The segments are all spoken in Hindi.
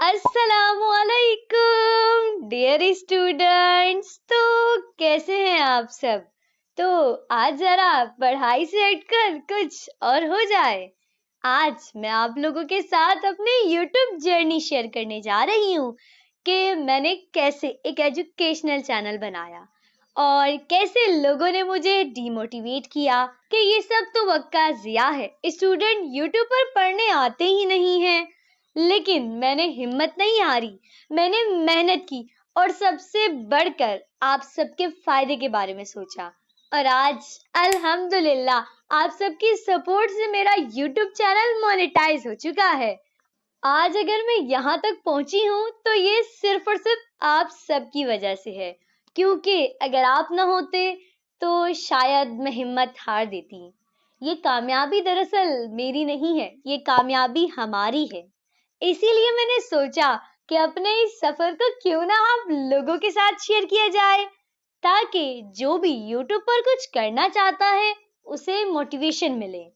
अस्सलामुअलैकुम डियर स्टूडेंट्स। तो कैसे हैं आप सब। तो आज जरा पढ़ाई से हटकर कुछ और हो जाए। आज मैं आप लोगों के साथ अपनी YouTube जर्नी शेयर करने जा रही हूँ कि मैंने कैसे एक एजुकेशनल चैनल बनाया और कैसे लोगों ने मुझे डिमोटिवेट किया कि ये सब तो वक्त का ज़िया है, स्टूडेंट YouTube पर पढ़ने आते ही नहीं हैं। लेकिन मैंने हिम्मत नहीं हारी, मैंने मेहनत की और सबसे बढ़कर आप सबके फायदे के बारे में सोचा। और आज अल्हम्दुलिल्लाह आप सबकी सपोर्ट से मेरा YouTube चैनल मोनेटाइज हो चुका है। आज अगर मैं यहाँ तक पहुंची हूँ तो ये सिर्फ और सिर्फ आप सबकी वजह से है, क्योंकि अगर आप ना होते तो शायद मैं हिम्मत हार देती। ये कामयाबी दरअसल मेरी नहीं है, ये कामयाबी हमारी है। इसीलिए मैंने सोचा कि अपने इस सफर को क्यों ना आप लोगों के साथ शेयर किया जाए, ताकि जो भी YouTube पर कुछ करना चाहता है उसे मोटिवेशन मिले।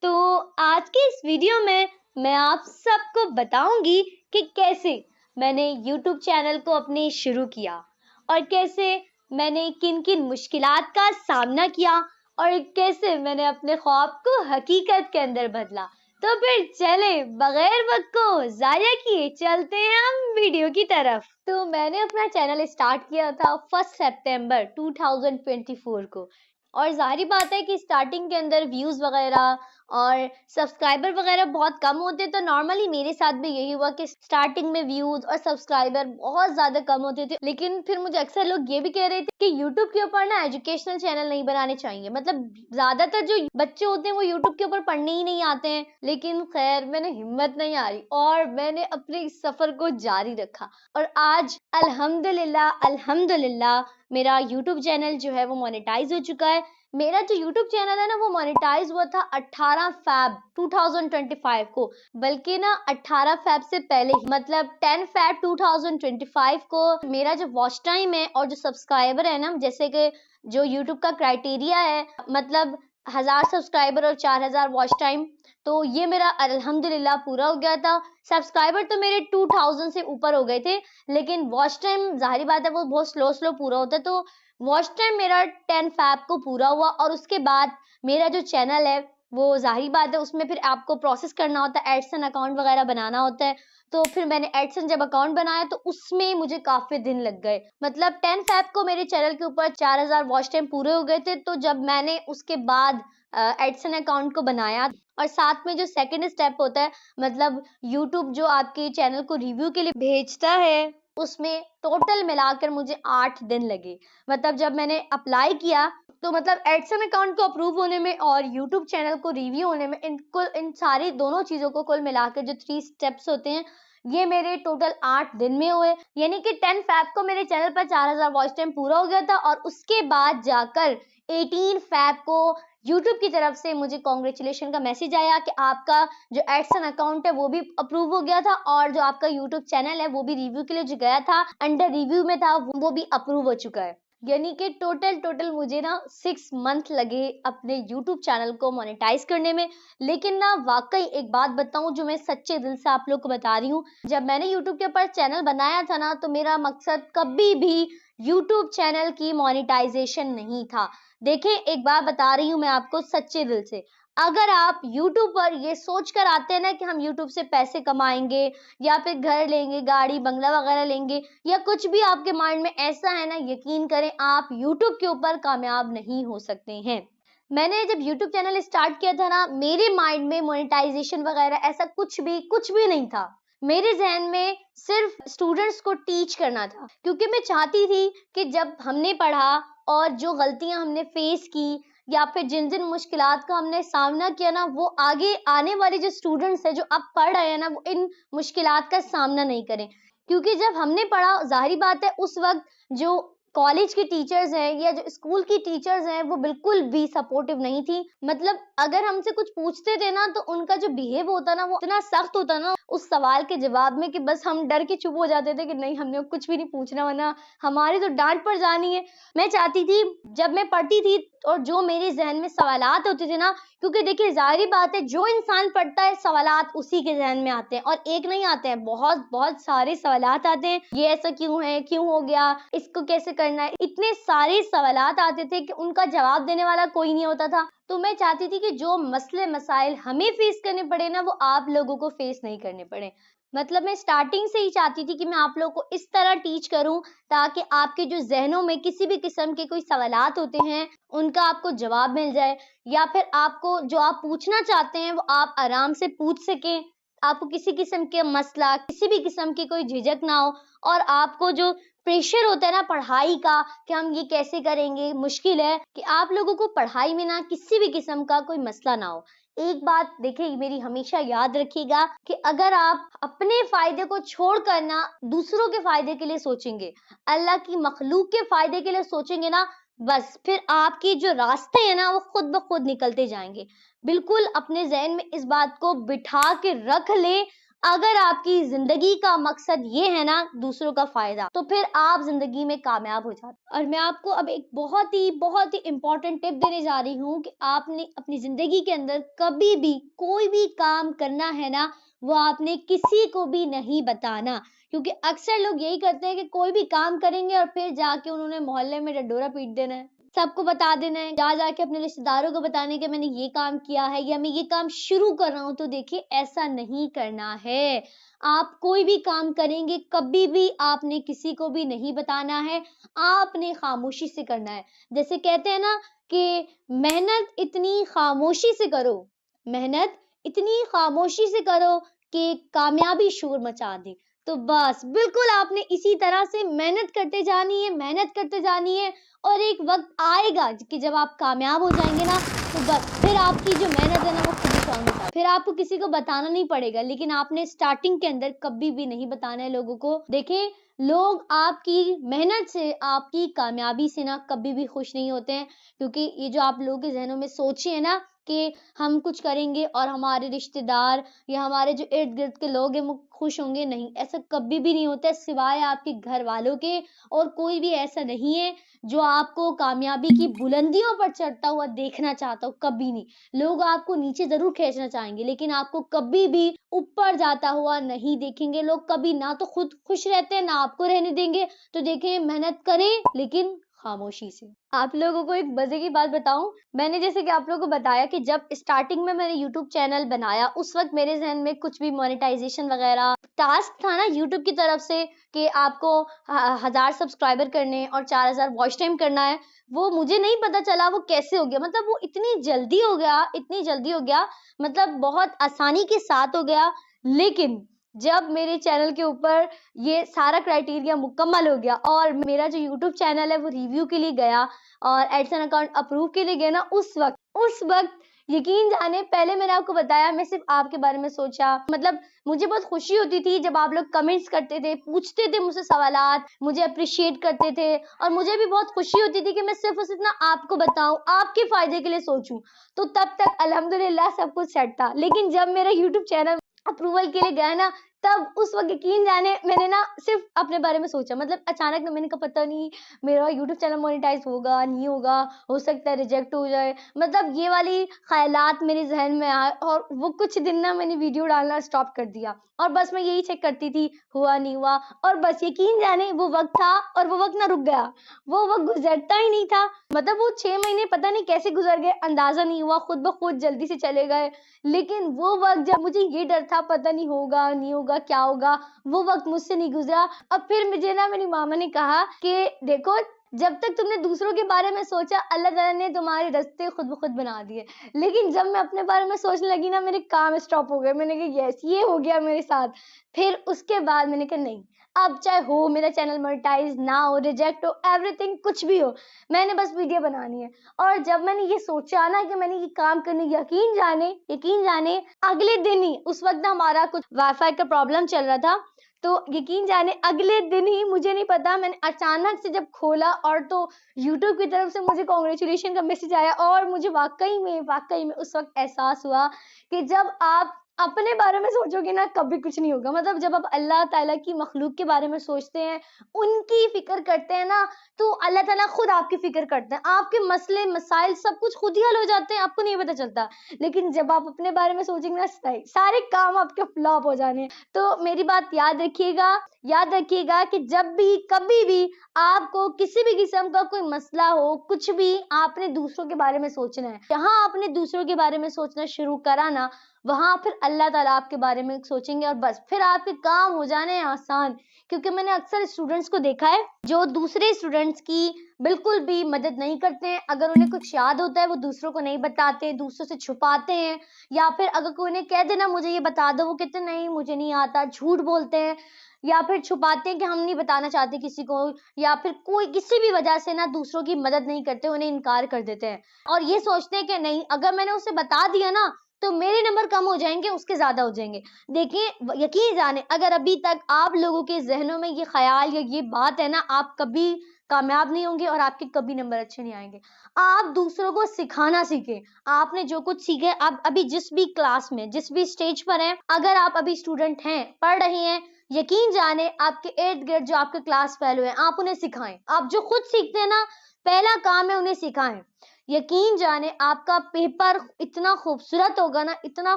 तो आज के इस वीडियो में मैं आप सबको बताऊंगी कि कैसे मैंने YouTube चैनल को अपने शुरू किया और कैसे मैंने किन-किन मुश्किलात का सामना किया और कैसे मैंने अपने ख्वाब को हकीकत के अंदर बदला। तो फिर चले बगैर वक्त को जाया किए चलते हैं हम वीडियो की तरफ। तो मैंने अपना चैनल स्टार्ट किया था 1 सितंबर 2024 को और जाहिर बात है कि स्टार्टिंग के अंदर व्यूज वगैरह और सब्सक्राइबर वगैरह बहुत कम होते, तो नॉर्मली मेरे साथ भी यही हुआ कि स्टार्टिंग में व्यूज और सब्सक्राइबर बहुत ज्यादा कम होते थे। लेकिन फिर मुझे अक्सर लोग ये भी कह रहे थे कि यूट्यूब के ऊपर ना एजुकेशनल चैनल नहीं बनाने चाहिए, मतलब ज्यादातर जो बच्चे होते हैं वो यूट्यूब के ऊपर पढ़ने ही नहीं आते हैं। लेकिन खैर मैंने हिम्मत नहीं हारी और मैंने अपने इस सफर को जारी रखा और आज अल्हम्दुलिल्लाह मेरा यूट्यूब चैनल जो है वो मोनेटाइज हो चुका है। मेरा जो YouTube चैनल है ना वो मोनेटाइज हुआ था 18 फैब 2025 को, बल्कि ना 18 फैब से पहले मतलब 10 फैब 2025 को मेरा जो वॉच टाइम है और जो सब्सक्राइबर है ना, जैसे कि जो YouTube का क्राइटेरिया है मतलब 1000 सब्सक्राइबर और 4000 वॉच टाइम, तो ये मेरा अल्हम्दुलिल्लाह पूरा हो गया था। सब्सक्राइबर तो मेरे 2000 से ऊपर हो गए थे, लेकिन वॉच टाइम जाहिर बात है वो बहुत स्लो पूरा होता है, तो वॉच टाइम मेरा 10 फैब को पूरा हुआ। और उसके बाद मेरा जो चैनल है वो जाहिर बात है उसमें फिर आपको प्रोसेस करना होता है, एडसन अकाउंट वगैरह बनाना होता है। तो फिर मैंने एडसन जब अकाउंट बनाया तो उसमें मुझे काफी दिन लग गए, मतलब 10 फैब को मेरे चैनल के ऊपर 4000 वॉच टाइम पूरे हो गए थे। तो जब मैंने उसके बाद एडसन अकाउंट को बनाया और साथ में जो सेकंड स्टेप होता है, मतलब यूट्यूब जो आपके चैनल को रिव्यू के लिए भेजता है, उसमें टोटल मिलाकर मुझे 8 दिन लगे। मतलब जब मैंने अप्लाई किया तो मतलब एडसन अकाउंट को अप्रूव होने में और यूट्यूब चैनल को रिव्यू होने में इन सारी दोनों चीजों को कुल मिलाकर जो 3 स्टेप्स होते हैं ये मेरे टोटल 8 दिन में हुए। यानी कि 10 फैब को मेरे चैनल पर 4000 वॉच टाइम पूरा हो गया था और उसके बाद जाकर 18 फैब को YouTube की तरफ से मुझे कॉन्ग्रेचुलेशन का मैसेज आया कि आपका जो एडसन अकाउंट है वो भी अप्रूव हो गया था और जो आपका YouTube चैनल है वो भी रिव्यू के लिए जो गया था अंडर रिव्यू में था वो भी अप्रूव हो चुका है। यानी कि टोटल मुझे ना 6 मंथ लगे अपने YouTube चैनल को मोनेटाइज करने में। लेकिन ना वाकई एक बात बताऊं जो मैं सच्चे दिल से आप लोग को बता रही हूँ, जब मैंने YouTube के ऊपर चैनल बनाया था ना तो मेरा मकसद कभी भी YouTube चैनल की मोनेटाइजेशन नहीं था। देखें एक बात बता रही हूँ मैं आपको सच्चे दिल से, अगर आप YouTube पर ये सोच कर आते हैं ना कि हम YouTube से पैसे कमाएंगे या फिर घर लेंगे, गाड़ी बंगला वगैरह लेंगे या कुछ भी आपके माइंड में ऐसा है ना, यकीन करें आप YouTube के ऊपर कामयाब नहीं हो सकते हैं। मैंने जब YouTube चैनल स्टार्ट किया था ना, मेरे माइंड में मोनेटाइजेशन वगैरह ऐसा कुछ भी नहीं था। मेरे जहन में सिर्फ स्टूडेंट्स को टीच करना था, क्योंकि मैं चाहती थी कि जब हमने पढ़ा और जो गलतियां हमने फेस की या फिर जिन जिन मुश्किलात का हमने सामना किया ना, वो आगे आने वाले जो स्टूडेंट्स हैं जो अब पढ़ रहे हैं ना, वो इन मुश्किलात का सामना नहीं करें। क्योंकि जब हमने पढ़ा जाहिर बात है उस वक्त जो कॉलेज की टीचर्स हैं या जो स्कूल की टीचर्स हैं वो बिल्कुल भी सपोर्टिव नहीं थी। मतलब अगर हमसे कुछ पूछते थे ना तो उनका जो बिहेव होता ना वो इतना सख्त होता ना, उस सवाल के जवाब में कि बस हम डर के चुप हो जाते थे कि नहीं, हमने अब कुछ भी नहीं पूछना, वरना हमारी तो डांट पड़ जानी है। मैं चाहती थी जब मैं पढ़ती थी और जो मेरे जहन में सवालात होते थे ना, क्योंकि देखिए जाहिर बात है जो इंसान पढ़ता है सवालात उसी के जहन में आते हैं, और एक नहीं आते हैं, बहुत बहुत सारे सवालात आते हैं। ये ऐसा क्यों है, क्यों हो गया, इसको कैसे करना है, इतने सारे सवालात आते थे कि उनका जवाब देने वाला कोई नहीं होता था। तो मैं चाहती थी कि जो मसले मसाइल हमें फेस करने पड़े ना, वो आप लोगों को फेस नहीं करने पड़े। मतलब मैं स्टार्टिंग से ही चाहती थी कि मैं आप लोगों को इस तरह टीच करूं ताकि आपके जो जहनों में किसी भी किस्म के कोई सवालात होते हैं उनका आपको जवाब मिल जाए, या फिर आपको जो आप पूछना चाहते हैं वो आप आराम से पूछ सकें, आपको किसी किस्म के मसला, किसी भी किस्म की कोई झिझक ना हो, और आपको जो प्रेशर होता है ना पढ़ाई का कि हम ये कैसे करेंगे, मुश्किल है, कि आप लोगों को पढ़ाई में ना किसी भी किस्म का कोई मसला ना हो। एक बात देखिए मेरी हमेशा याद रखिएगा कि अगर आप अपने फायदे को छोड़कर ना दूसरों के फायदे के लिए सोचेंगे, अल्लाह की मखलूक के फायदे के लिए सोचेंगे ना, बस फिर आपके जो रास्ते हैं ना वो खुद ब खुद निकलते जाएंगे। बिल्कुल अपने ज़हन में इस बात को बिठा के रख ले, अगर आपकी जिंदगी का मकसद ये है ना दूसरों का फायदा, तो फिर आप जिंदगी में कामयाब हो जाते। और मैं आपको अब एक बहुत ही इंपॉर्टेंट टिप देने जा रही हूँ कि आपने अपनी जिंदगी के अंदर कभी भी कोई भी काम करना है ना, वो आपने किसी को भी नहीं बताना, क्योंकि अक्सर लोग यही करते हैं कि कोई भी काम करेंगे और फिर जाके उन्होंने मोहल्ले में डंडोरा पीट देना है, सबको बता देना है, जा जाके अपने रिश्तेदारों को बताने कि मैंने ये काम किया है या मैं ये काम शुरू कर रहा हूँ। तो देखिए ऐसा नहीं करना है। आप कोई भी काम करेंगे कभी भी आपने किसी को भी नहीं बताना है, आपने खामोशी से करना है। जैसे कहते हैं ना कि मेहनत इतनी खामोशी से करो, मेहनत इतनी खामोशी से करो कि कामयाबी शोर मचा दे। तो बस बिल्कुल आपने इसी तरह से मेहनत करते जानी है, मेहनत करते जानी है, और एक वक्त आएगा कि जब आप कामयाब हो जाएंगे ना, तो बस फिर आपकी जो मेहनत है ना वो खुद ही काम होता है, फिर आपको किसी को बताना नहीं पड़ेगा। लेकिन आपने स्टार्टिंग के अंदर कभी भी नहीं बताना है लोगों को। देखिए लोग आपकी मेहनत से, आपकी कामयाबी से ना कभी भी खुश नहीं होते हैं, क्योंकि ये जो आप लोगों के जहनों में सोच है ना कि हम कुछ करेंगे और हमारे रिश्तेदार या हमारे जो इर्द गिर्द के लोग हैं वो खुश होंगे, नहीं, ऐसा कभी भी नहीं होता है सिवाय आपके घर वालों के। और कोई भी ऐसा नहीं है जो आपको कामयाबी की बुलंदियों पर चढ़ता हुआ देखना चाहता हो, कभी नहीं। लोग आपको नीचे जरूर खींचना चाहेंगे लेकिन आपको कभी भी ऊपर जाता हुआ नहीं देखेंगे लोग, कभी ना तो खुद खुश रहते हैं ना आपको रहने देंगे। तो देखें मेहनत करें लेकिन खामोशी से। आप लोगों को एक मजे की बात बताऊं, मैंने जैसे कि आप लोगों को बताया कि जब स्टार्टिंग में मैंने यूट्यूब चैनल बनाया उस वक्त मेरे जहन में कुछ भी मोनेटाइजेशन वगैरह टास्क था ना यूट्यूब की तरफ से कि आपको 1000 सब्सक्राइबर करने और 4000 वॉच टाइम करना है, वो मुझे नहीं पता चला वो कैसे हो गया। मतलब वो इतनी जल्दी हो गया, इतनी जल्दी हो गया, मतलब बहुत आसानी के साथ हो गया। लेकिन जब मेरे चैनल के ऊपर ये सारा क्राइटेरिया मुकम्मल हो गया और मेरा जो यूट्यूब चैनल है वो रिव्यू के लिए गया और एडसन अकाउंट अप्रूव के लिए गया ना, उस वक्त यकीन जाने, पहले मैंने आपको बताया मैं सिर्फ आपके बारे में सोचा, मतलब मुझे बहुत खुशी होती थी जब आप लोग कमेंट्स करते थे, पूछते थे मुझसे सवालात, मुझे अप्रिशिएट करते थे, और मुझे भी बहुत खुशी होती थी कि मैं सिर्फ और सिर्फ ना आपको बताऊं, आपके फायदे के लिए सोचूं। तो तब तक अल्हम्दुलिल्लाह सब कुछ सेट था। लेकिन जब मेरा यूट्यूब चैनल अप्रूवल के लिए गया ना, तब उस वक्त यकीन जाने मैंने ना सिर्फ अपने बारे में सोचा, मतलब अचानक ना मैंने कहा पता नहीं मेरा यूट्यूब चैनल मोनेटाइज होगा नहीं होगा, हो सकता है रिजेक्ट हो जाए, मतलब ये वाली ख्यालात मेरे जहन में आए और वो कुछ दिन ना मैंने वीडियो डालना स्टॉप कर दिया और बस मैं यही चेक करती थी हुआ नहीं हुआ। और बस यकीन जाने वो वक्त था और वो वक्त ना रुक गया, वो वक्त गुजरता ही नहीं था। मतलब वो 6 महीने पता नहीं कैसे गुजर गए, अंदाजा नहीं हुआ, खुद ब खुद जल्दी से चले गए। लेकिन वो वक्त जब मुझे ये डर था पता नहीं होगा नहीं होगा क्या होगा, वो वक्त मुझसे नहीं गुजरा। अब फिर मुझे ना मेरी मामा ने कहा कि देखो जब तक तुमने दूसरों के बारे में सोचा अल्लाह ताला ने तुम्हारे रास्ते खुद ब खुद बना दिए। लेकिन जब मैं अपने बारे में सोचने लगी ना मेरे काम स्टॉप हो गए, मैंने कहा यस ये हो गया मेरे साथ। फिर उसके बाद मैंने कहा नहीं, अब चाहे हो मेरा चैनल मोनेटाइज ना हो, रिजेक्ट हो, एवरीथिंग कुछ भी हो, मैंने बस वीडियो बनानी है। और जब मैंने ये सोचा ना कि मैंने ये काम करने, यकीन जाने अगले दिन ही, उस वक्त ना हमारा कुछ वाईफाई का प्रॉब्लम चल रहा था, तो यकीन जाने अगले दिन ही, मुझे नहीं पता, मैंने अचानक से जब खोला और तो यूट्यूब की तरफ से मुझे कांग्रेचुलेशन का मैसेज आया और मुझे वाकई में उस वक्त एहसास हुआ कि जब आप अपने बारे में सोचोगे ना कभी कुछ नहीं होगा। मतलब जब आप अल्लाह ताला की मखलूक के बारे में सोचते हैं, उनकी फिक्र करते हैं ना, तो अल्लाह ताला खुद आपकी फिक्र करते हैं। आपके मसले मसाइल सब कुछ खुद ही हल हो जाते हैं, आपको नहीं पता चलता। लेकिन जब आप अपने बारे में सोचेंगे ना, सारे काम आपके फ्लॉप हो जाने। तो मेरी बात याद रखिएगा कि जब भी कभी भी आपको किसी भी किस्म का कोई मसला हो, कुछ भी, आपने दूसरों के बारे में सोचना है। जहां आपने दूसरों के बारे में सोचना शुरू करा ना, वहां फिर अल्लाह ताला आपके बारे में सोचेंगे और बस फिर आपके काम हो जाने हैं आसान। क्योंकि मैंने अक्सर स्टूडेंट्स को देखा है जो दूसरे स्टूडेंट्स की बिल्कुल भी मदद नहीं करते हैं। अगर उन्हें कुछ याद होता है वो दूसरों को नहीं बताते, दूसरों से छुपाते हैं, या फिर अगर कोई उन्हें कह देना मुझे ये बता दो, वो कहते नहीं मुझे नहीं आता, झूठ बोलते हैं, या फिर छुपाते हैं कि हम नहीं बताना चाहते किसी को, या फिर कोई किसी भी वजह से ना दूसरों की मदद नहीं करते, उन्हें इनकार कर देते हैं और ये सोचते हैं कि नहीं अगर मैंने उसे बता दिया ना तो मेरे नंबर कम हो जाएंगे, उसके ज्यादा हो जाएंगे। देखिए, यकीन जाने अगर अभी तक आप लोगों के जहनों में ये ख्याल या ये बात है ना, आप कभी कामयाब नहीं होंगे और आपके कभी नंबर अच्छे नहीं आएंगे। आप दूसरों को सिखाना सीखें। आपने जो कुछ सीखे, आप अभी जिस भी क्लास में, जिस भी स्टेज पर हैं, अगर आप अभी स्टूडेंट हैं, पढ़ रहे हैं, यकीन जाने आपके इर्द गिर्द जो आपके क्लास फेलो हैं, आप उन्हें सिखाएं। आप जो खुद सीखते हैं ना, पहला काम है उन्हें सिखाएं। यकीन जाने आपका पेपर इतना खूबसूरत होगा ना, इतना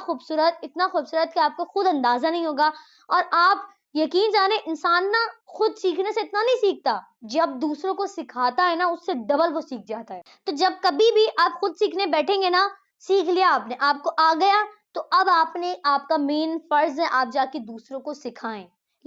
खूबसूरत कि आपको खुद अंदाजा नहीं होगा। और आप यकीन जाने इंसान ना खुद सीखने से इतना नहीं सीखता, जब दूसरों को सिखाता है ना उससे डबल वो सीख जाता है। तो जब कभी भी आप खुद सीखने बैठेंगे ना, सीख लिया आपने, आपको आ गया, तो अब आपका मेन फर्ज है आप जाके दूसरों को सिखाएं।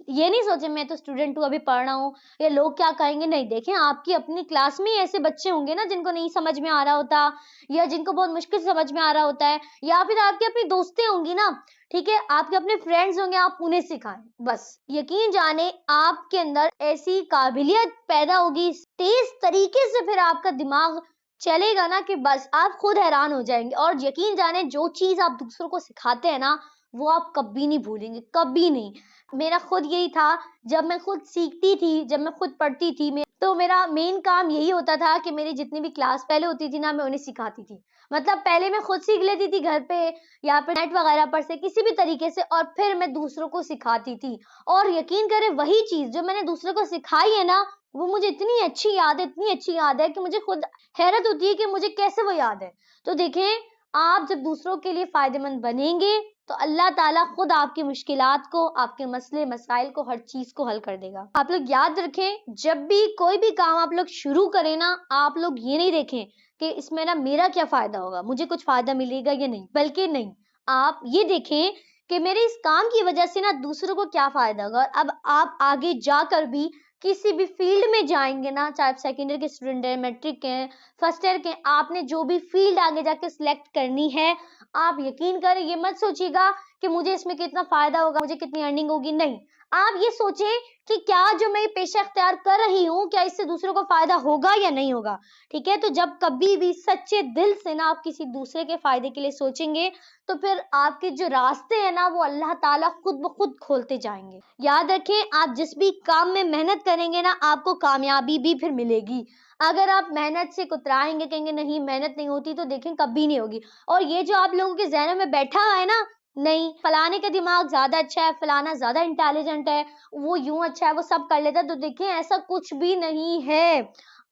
ये नहीं सोचे मैं तो स्टूडेंट हूँ, अभी पढ़ रहा हूँ, या लोग क्या कहेंगे। नहीं, देखें आपकी अपनी क्लास में ही ऐसे बच्चे होंगे ना जिनको नहीं समझ में आ रहा होता, या जिनको बहुत मुश्किल से समझ में आ रहा होता है, या फिर आपकी अपनी दोस्तें होंगी ना, ठीक है, आपके अपने फ्रेंड्स होंगे, आप उन्हें सिखाएं। बस यकीन जाने आपके अंदर ऐसी काबिलियत पैदा होगी, तेज तरीके से फिर आपका दिमाग चलेगा ना कि बस आप खुद हैरान हो जाएंगे। और यकीन जाने जो चीज आप दूसरों को सिखाते हैं ना, वो आप कभी नहीं भूलेंगे, कभी नहीं। मेरा खुद यही था, जब मैं खुद सीखती थी, जब मैं खुद पढ़ती थी, तो मेरा मेन काम यही होता था कि मेरी जितनी भी क्लास पहले होती थी ना, मैं उन्हें सिखाती थी। मतलब पहले मैं खुद सीख लेती थी घर पे या फिर नेट वगैरह पर से किसी भी तरीके से, और फिर मैं दूसरों को सिखाती थी। और यकीन करें वही चीज जो मैंने दूसरों को सिखाई है ना, वो मुझे इतनी अच्छी याद है, इतनी अच्छी याद है कि मुझे खुद हैरत होती है कि मुझे कैसे वो याद है। तो देखें, आप जब दूसरों के लिए फायदेमंद बनेंगे तो अल्लाह ताला खुद आपकी मुश्किलात को, आपके मसले मसाइल को, हर चीज को हल कर देगा। आप लोग याद रखें, जब भी कोई भी काम आप लोग शुरू करें ना, आप लोग ये नहीं देखें कि इसमें ना मेरा क्या फायदा होगा, मुझे कुछ फायदा मिलेगा या नहीं, बल्कि नहीं, आप ये देखें कि मेरे इस काम की वजह से ना दूसरों को क्या फायदा होगा। और अब आप आगे जाकर भी किसी भी फील्ड में जाएंगे ना, चाहे आप सेकेंड ईयर के स्टूडेंट हैं, मैट्रिक के हैं, फर्स्ट ईयर के, आपने जो भी फील्ड आगे जाके सिलेक्ट करनी है, आप यकीन करें ये मत सोचिएगा कि मुझे इसमें कितना फायदा होगा, मुझे कितनी अर्निंग होगी, नहीं। आप ये सोचें कि क्या जो मैं ये पेशा अख्तियार कर रही हूँ, क्या इससे दूसरों को फायदा होगा या नहीं होगा। ठीक है, तो जब कभी भी सच्चे दिल से ना आप किसी दूसरे के फायदे के लिए सोचेंगे, तो फिर आपके जो रास्ते हैं ना, वो अल्लाह ताला खुद ब खुद खोलते जाएंगे। याद रखें, आप जिस भी काम में मेहनत करेंगे ना, आपको कामयाबी भी फिर मिलेगी। अगर आप मेहनत से कुतराएंगे, कहेंगे नहीं मेहनत नहीं होती, तो देखें कभी नहीं होगी। और ये जो आप लोगों के ज़हनों में बैठा हुआ है ना, नहीं फलाने का दिमाग ज्यादा अच्छा है, फलाना ज्यादा इंटेलिजेंट है, वो यूं अच्छा है, वो सब कर लेता है, तो देखें ऐसा कुछ भी नहीं है।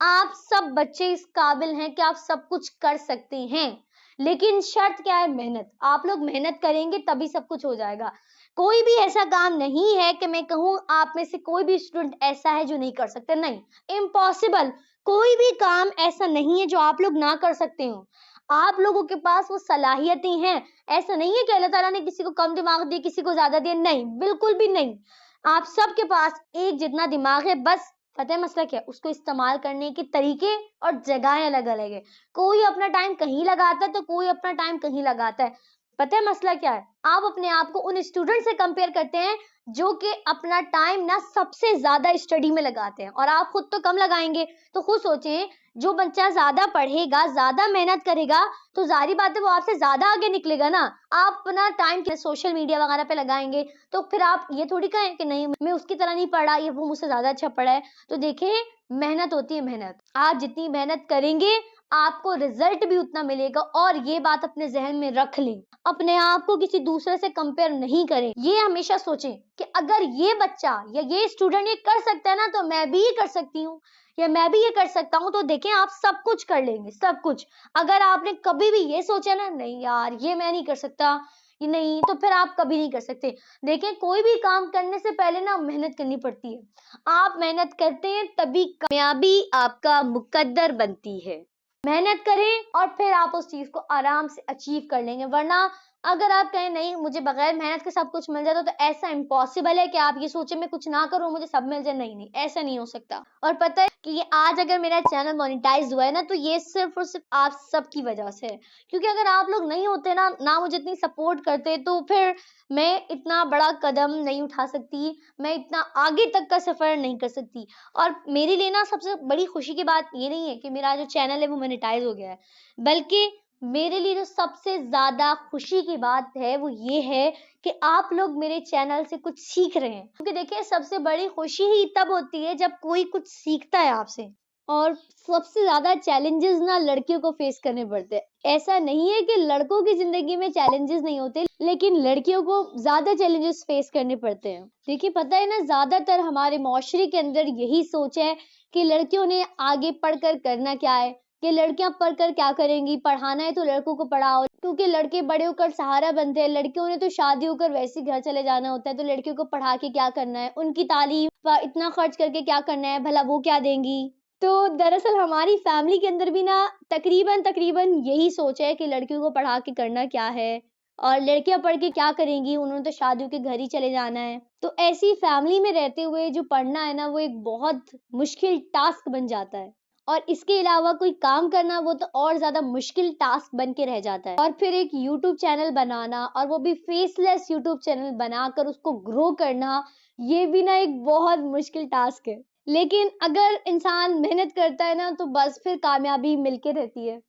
आप सब बच्चे इस काबिल हैं कि आप सब कुछ कर सकते हैं, लेकिन शर्त क्या है? मेहनत। आप लोग मेहनत करेंगे तभी सब कुछ हो जाएगा। कोई भी ऐसा काम नहीं है कि मैं कहूँ आप में से कोई भी स्टूडेंट ऐसा है जो नहीं कर सकते, नहीं, इम्पॉसिबल। कोई भी काम ऐसा नहीं है जो आप लोग ना कर सकते हो। आप लोगों के पास वो सलाहियतें हैं। ऐसा नहीं है कि अल्लाह ताला ने किसी को कम दिमाग दिया, किसी को ज्यादा दिया, नहीं, बिल्कुल भी नहीं। आप सबके पास एक जितना दिमाग है, बस पता है मसला क्या है? उसको इस्तेमाल करने के तरीके और जगहें अलग अलग है। कोई अपना टाइम कहीं लगाता है तो कोई अपना टाइम कहीं लगाता है। पता है मसला क्या है? आप अपने आप को उन स्टूडेंट से कंपेयर करते हैं जो कि अपना टाइम ना सबसे ज्यादा स्टडी में लगाते हैं, और आप खुद तो कम लगाएंगे। तो खुद सोचें, जो बच्चा ज्यादा पढ़ेगा, ज्यादा मेहनत करेगा, तो जाहिर बात है वो आपसे ज्यादा आगे निकलेगा ना। आप अपना टाइम सोशल मीडिया वगैरह पे लगाएंगे, तो फिर आप ये थोड़ी कहें कि नहीं मैं उसकी तरह नहीं पढ़ा, ये वो मुझसे ज्यादा अच्छा पढ़ा है। तो देखें, मेहनत होती है, मेहनत। आप जितनी मेहनत करेंगे आपको रिजल्ट भी उतना मिलेगा। और ये बात अपने जहन में रख लें, अपने आप को किसी दूसरे से कंपेयर नहीं करें। ये हमेशा सोचें कि अगर ये बच्चा या ये स्टूडेंट ये कर सकता है ना, तो मैं भी ये कर सकती हूँ, या मैं भी ये कर सकता हूँ। तो देखें, आप सब कुछ कर लेंगे, सब कुछ। अगर आपने कभी भी ये सोचा ना, नहीं यार ये मैं नहीं कर सकता, ये नहीं, तो फिर आप कभी नहीं कर सकते। देखें, कोई भी काम करने से पहले ना मेहनत करनी पड़ती है। आप मेहनत करते हैं तभी कामयाबी आपका मुकद्दर बनती है। मेहनत करें और फिर आप उस चीज को आराम से अचीव कर लेंगे। वरना अगर आप कहें नहीं मुझे बगैर मेहनत के सब कुछ मिल जाता, तो ऐसा इम्पॉसिबल है कि आप ये सोचे मैं कुछ ना करूं मुझे सब मिल जाए। नहीं नहीं, ऐसा नहीं हो सकता। और पता है कि ये आज अगर मेरा चैनल मोनेटाइज हुआ है ना, तो ये सिर्फ और सिर्फ आप सबकी वजह से है। क्योंकि अगर आप लोग नहीं होते ना मुझे इतनी सपोर्ट करते, तो फिर मैं इतना बड़ा कदम नहीं उठा सकती, मैं इतना आगे तक का सफर नहीं कर सकती। और मेरे लिए ना सबसे बड़ी खुशी की बात ये नहीं है कि मेरा जो चैनल है वो मोनेटाइज हो गया है, बल्कि मेरे लिए जो सबसे ज्यादा खुशी की बात है वो ये है कि आप लोग मेरे चैनल से कुछ सीख रहे हैं। क्योंकि देखिए, सबसे बड़ी खुशी ही तब होती है जब कोई कुछ सीखता है आपसे। और सबसे ज्यादा चैलेंजेस ना लड़कियों को फेस करने पड़ते हैं। ऐसा नहीं है कि लड़कों की जिंदगी में चैलेंजेस नहीं होते, लेकिन लड़कियों को ज्यादा चैलेंजेस फेस करने पड़ते हैं। देखिए, पता है ना, ज्यादातर हमारे माशरे के अंदर यही सोच है कि लड़कियों ने आगे पढ़कर करना क्या है, कि लड़कियां पढ़कर क्या करेंगी, पढ़ाना है तो लड़कों को पढ़ाओ, क्योंकि लड़के बड़े होकर सहारा बनते हैं। लड़कियों ने तो शादी होकर वैसे ही घर चले जाना होता है, तो लड़कियों को पढ़ा के क्या करना है, उनकी तालीम पर इतना खर्च करके क्या करना है, भला वो क्या देंगी। तो दरअसल हमारी फैमिली के अंदर भी ना तकरीबन तकरीबन यही सोच है कि लड़कियों को पढ़ा के करना क्या है, और लड़कियां पढ़ के क्या करेंगी, उन्होंने तो शादियों के घर ही चले जाना है। तो ऐसी फैमिली में रहते हुए जो पढ़ना है ना, वो एक बहुत मुश्किल टास्क बन जाता है। और इसके अलावा कोई काम करना, वो तो और ज्यादा मुश्किल टास्क बन के रह जाता है। और फिर एक यूट्यूब चैनल बनाना, और वो भी फेसलेस यूट्यूब चैनल बनाकर उसको ग्रो करना, ये भी ना एक बहुत मुश्किल टास्क है। लेकिन अगर इंसान मेहनत करता है ना, तो बस फिर कामयाबी मिलके रहती है।